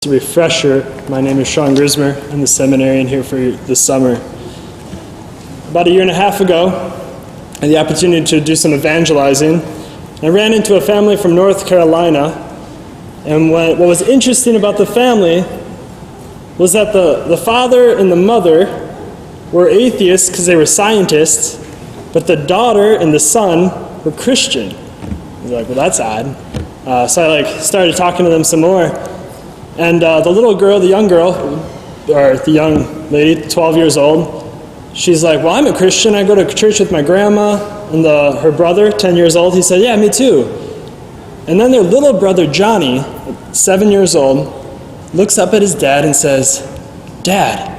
Refresher, my name is Grismer. I'm the Seminarian here for this summer. About a year and a half ago, I had the opportunity to do some evangelizing. I ran into a family from North Carolina, and what was interesting about the family was that the father and the mother were atheists because they were scientists, but the daughter and the son were Christian. I was like, well, that's odd. So I started talking to them some more. And the little girl, the young girl, or the young lady, 12 years old, she's like, well, I'm a Christian. I go to church with my grandma. And her brother, 10 years old, he said, yeah, me too. And then their little brother, Johnny, 7 years old, looks up at his dad and says, Dad,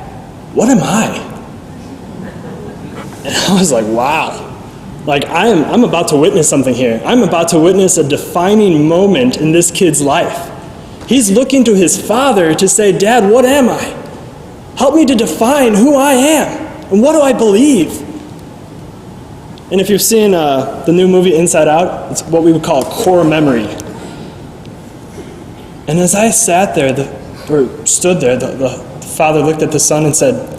what am I? And I was like, wow. I'm about to witness something here. I'm about to witness a defining moment in this kid's life. He's looking to his father to say, Dad, what am I? Help me to define who I am and what do I believe? And if you've seen the new movie Inside Out, it's what we would call core memory. And as I sat there, stood there, the father looked at the son and said,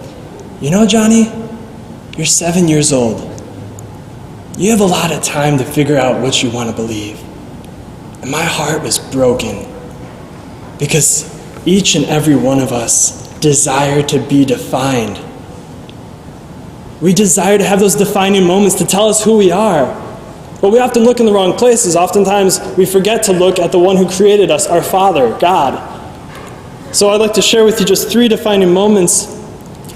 you know, Johnny, you're 7 years old. You have a lot of time to figure out what you want to believe. And my heart was broken. Because each and every one of us desire to be defined. We desire to have those defining moments to tell us who we are. But we often look in the wrong places. Oftentimes we forget to look at the one who created us, our Father, God. So I'd like to share with you just 3 defining moments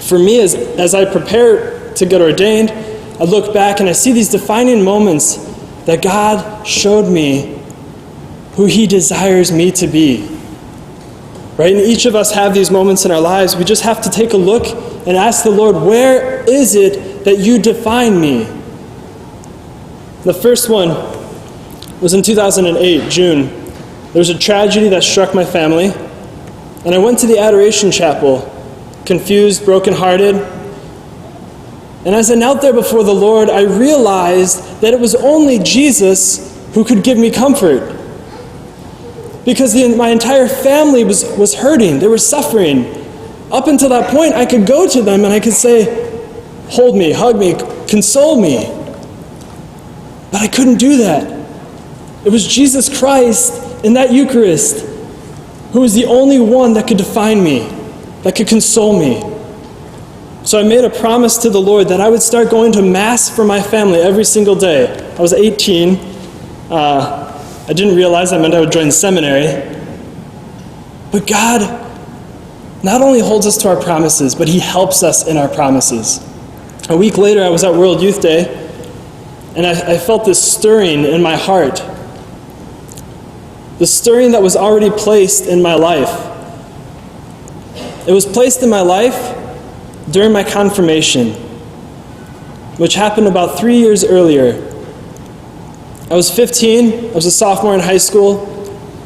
for me as I prepare to get ordained. I look back and I see these defining moments that God showed me who He desires me to be. Right? And each of us have these moments in our lives. We just have to take a look and ask the Lord, where is it that you define me? The first one was in 2008, June. There was a tragedy that struck my family, and I went to the Adoration Chapel, confused, brokenhearted. And as I knelt there before the Lord, I realized that it was only Jesus who could give me comfort. Because my entire family was hurting. They were suffering. Up until that point, I could go to them and I could say, hold me, hug me, console me. But I couldn't do that. It was Jesus Christ in that Eucharist who was the only one that could define me, that could console me. So I made a promise to the Lord that I would start going to Mass for my family every single day. I was 18. I didn't realize that meant I would join the seminary. But God not only holds us to our promises, but He helps us in our promises. A week later, I was at World Youth Day, and I felt this stirring in my heart. The stirring that was already placed in my life. It was placed in my life during my confirmation, which happened about 3 years earlier. I was 15, I was a sophomore in high school,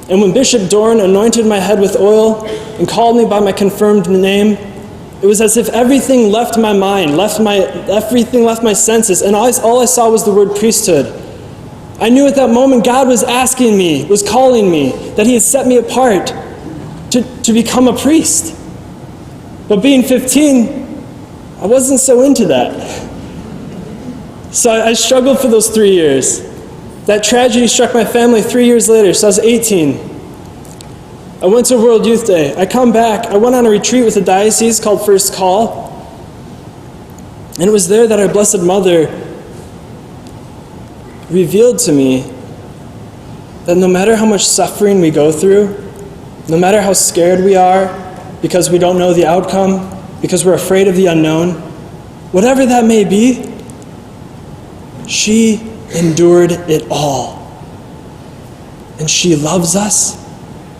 and when Bishop Dorn anointed my head with oil and called me by my confirmed name, it was as if everything left my mind, everything left my senses, and all I saw was the word priesthood. I knew at that moment God was asking me, was calling me, that He had set me apart to become a priest. But being 15, I wasn't so into that. So I struggled for those 3 years. That tragedy struck my family 3 years later, so I was 18. I went to World Youth Day. I come back. I went on a retreat with a diocese called First Call. And it was there that our Blessed Mother revealed to me that no matter how much suffering we go through, no matter how scared we are because we don't know the outcome, because we're afraid of the unknown, whatever that may be, she endured it all. And she loves us.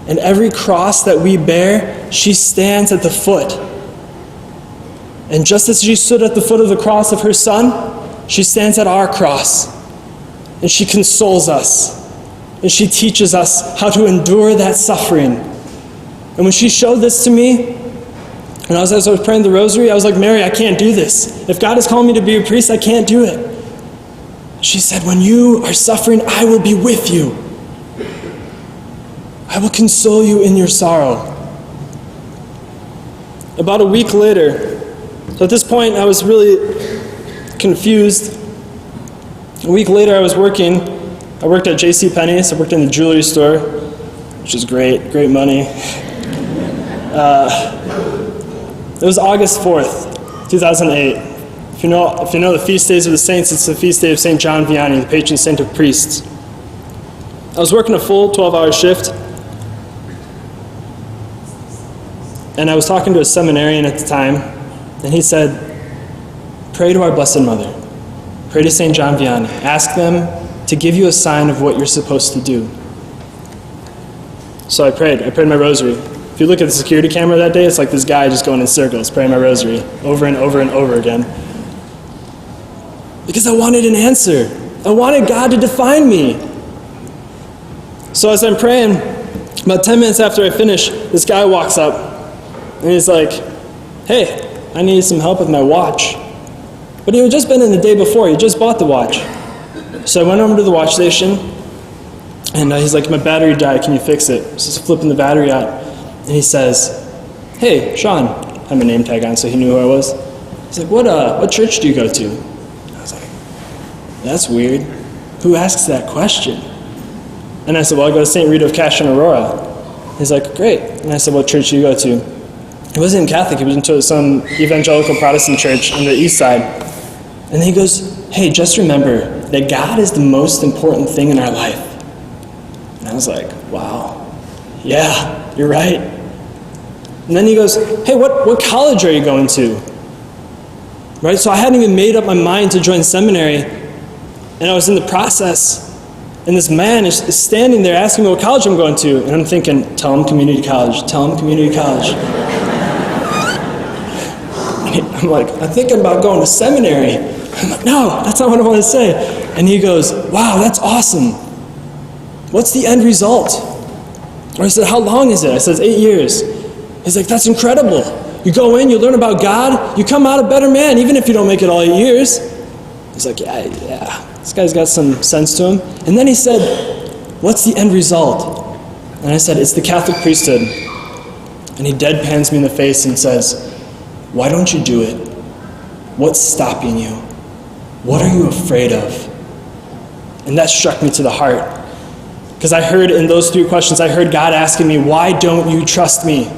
And every cross that we bear, she stands at the foot. And just as she stood at the foot of the cross of her Son, she stands at our cross. And she consoles us. And she teaches us how to endure that suffering. And when she showed this to me, And as I was praying the rosary, I was like, Mary, I can't do this. If God has called me to be a priest, I can't do it. She said, when you are suffering, I will be with you. I will console you in your sorrow. About a week later, so at this point I was really confused. A week later I worked at JCPenney's. I worked in the jewelry store, which is great money. It was August 4th, 2008. If you know the feast days of the saints, it's the feast day of St. John Vianney, the patron saint of priests. I was working a full 12-hour shift, and I was talking to a seminarian at the time, and he said, pray to our Blessed Mother. Pray to St. John Vianney. Ask them to give you a sign of what you're supposed to do. So I prayed my rosary. If you look at the security camera that day, it's like this guy just going in circles, praying my rosary over and over and over again. Because I wanted an answer. I wanted God to define me. So as I'm praying, about 10 minutes after I finish, this guy walks up, and he's like, hey, I need some help with my watch. But he had just been in the day before. He just bought the watch. So I went over to the watch station, and he's like, my battery died. Can you fix it? So he's flipping the battery out. And he says, hey, Sean. I had my name tag on, so he knew who I was. He's like, what church do you go to? I was like, that's weird. Who asks that question? And I said, well, I go to St. Rita of Cash and Aurora. He's like, great. And I said, what church do you go to? He wasn't Catholic. He was into some evangelical Protestant church on the east side. And then he goes, hey, just remember that God is the most important thing in our life. And I was like, wow, yeah, you're right. And then he goes, hey, what college are you going to? Right? So I hadn't even made up my mind to join seminary, and I was in the process, and this man is standing there asking me what college I'm going to, and I'm thinking, tell him community college, tell him community college. I'm like, I'm thinking about going to seminary. I'm like, no, that's not what I want to say. And he goes, wow, that's awesome. What's the end result? Or I said, how long is it? I said, 8 years. He's like, that's incredible. You go in, you learn about God, you come out a better man, even if you don't make it all 8 years. He's like, yeah, this guy's got some sense to him. And then he said, what's the end result? And I said, it's the Catholic priesthood. And he deadpans me in the face and says, why don't you do it? What's stopping you? What are you afraid of? And that struck me to the heart. Because I heard in those 3 questions, I heard God asking me, why don't you trust me?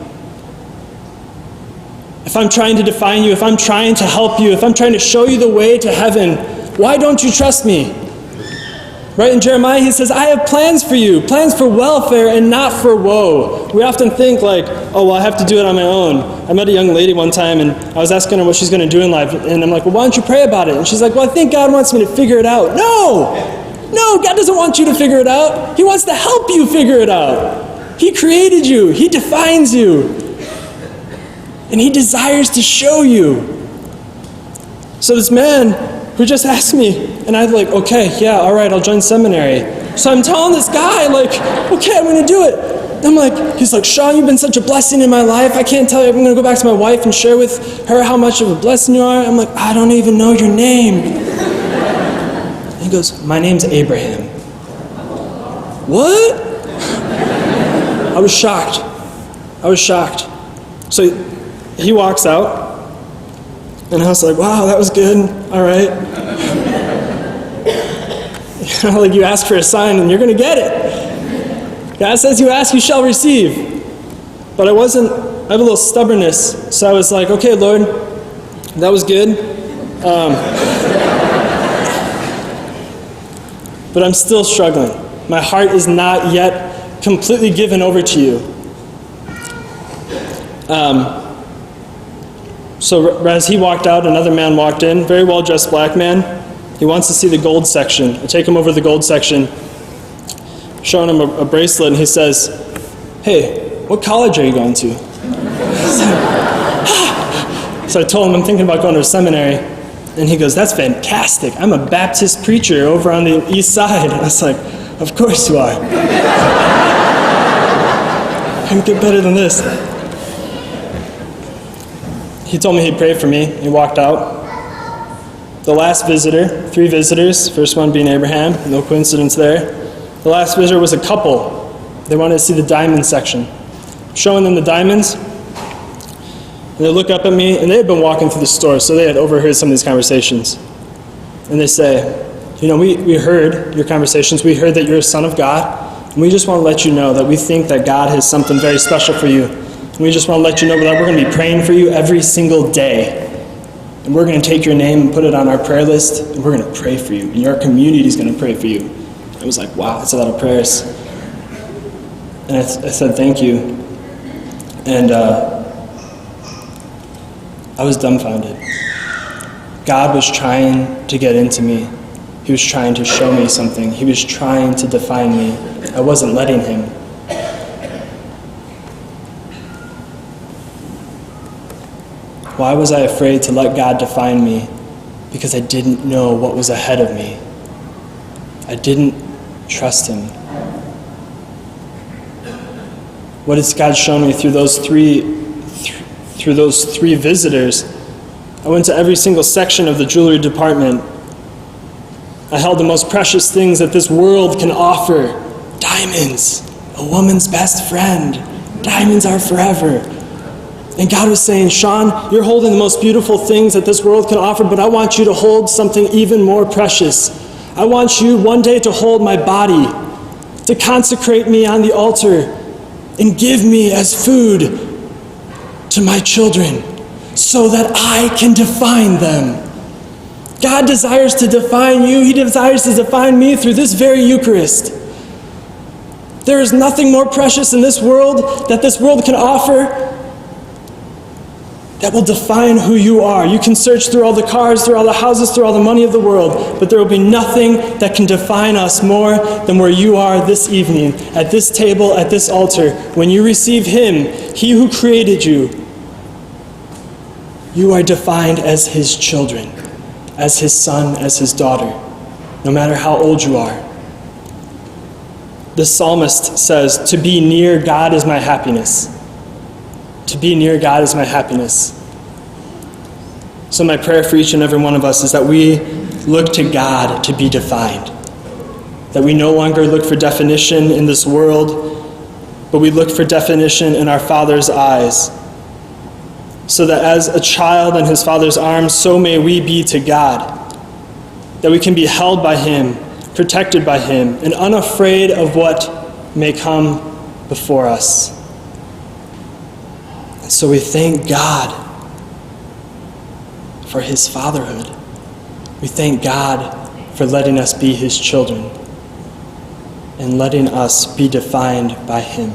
If I'm trying to define you, if I'm trying to help you, if I'm trying to show you the way to heaven, why don't you trust me? Right in Jeremiah, he says, I have plans for you, plans for welfare and not for woe. We often think like, oh, well, I have to do it on my own. I met a young lady one time, and I was asking her what she's going to do in life. And I'm like, well, why don't you pray about it? And she's like, well, I think God wants me to figure it out. No, God doesn't want you to figure it out. He wants to help you figure it out. He created you. He defines you. And he desires to show you. So this man who just asked me, and I'm like, okay, yeah, all right, I'll join seminary. So I'm telling this guy, like, okay, I'm going to do it. I'm like, he's like, Sean, you've been such a blessing in my life. I can't tell you. I'm going to go back to my wife and share with her how much of a blessing you are. I'm like, I don't even know your name. He goes, my name's Abraham. What? I was shocked. So he walks out, and I was like, wow, that was good. All right. Like, you ask for a sign, and you're going to get it. God says you ask, you shall receive. But I have a little stubbornness, so I was like, okay, Lord, that was good. But I'm still struggling. My heart is not yet completely given over to you. So as he walked out, another man walked in, very well-dressed black man. He wants to see the gold section. I take him over to the gold section, showing him a bracelet, and he says, hey, what college are you going to? So I told him I'm thinking about going to a seminary. And he goes, that's fantastic. I'm a Baptist preacher over on the east side. And I was like, of course you are. I can get better than this. he told me he'd pray for me. He walked out. The last visitor, 3 visitors, first one being Abraham, no coincidence there. The last visitor was a couple. They wanted to see the diamond section. I'm showing them the diamonds, and they look up at me, and they had been walking through the store, so they had overheard some of these conversations. And they say, we heard your conversations. We heard that you're a son of God, and we just want to let you know that we think that God has something very special for you. And we just want to let you know that we're going to be praying for you every single day. And we're going to take your name and put it on our prayer list, and we're going to pray for you. And your community is going to pray for you. I was like, wow, that's a lot of prayers. And I said, thank you. And I was dumbfounded. God was trying to get into me. He was trying to show me something. He was trying to define me. I wasn't letting him. Why was I afraid to let God define me? Because I didn't know what was ahead of me. I didn't trust him. What has God shown me through those three visitors? I went to every single section of the jewelry department. I held the most precious things that this world can offer. Diamonds, a woman's best friend. Diamonds are forever. And God was saying, Sean, you're holding the most beautiful things that this world can offer, but I want you to hold something even more precious. I want you one day to hold my body, to consecrate me on the altar, and give me as food to my children, so that I can define them. God desires to define you. He desires to define me through this very Eucharist. There is nothing more precious in this world that this world can offer that will define who you are. You can search through all the cars, through all the houses, through all the money of the world, but there will be nothing that can define us more than where you are this evening, at this table, at this altar. When you receive him, he who created you, you are defined as his children, as his son, as his daughter, no matter how old you are. The psalmist says, to be near God is my happiness. To be near God is my happiness. So my prayer for each and every one of us is that we look to God to be defined. That we no longer look for definition in this world, but we look for definition in our Father's eyes. So that as a child in his Father's arms, so may we be to God. That we can be held by him, protected by him, and unafraid of what may come before us. And so we thank God for his fatherhood. We thank God for letting us be his children and letting us be defined by him.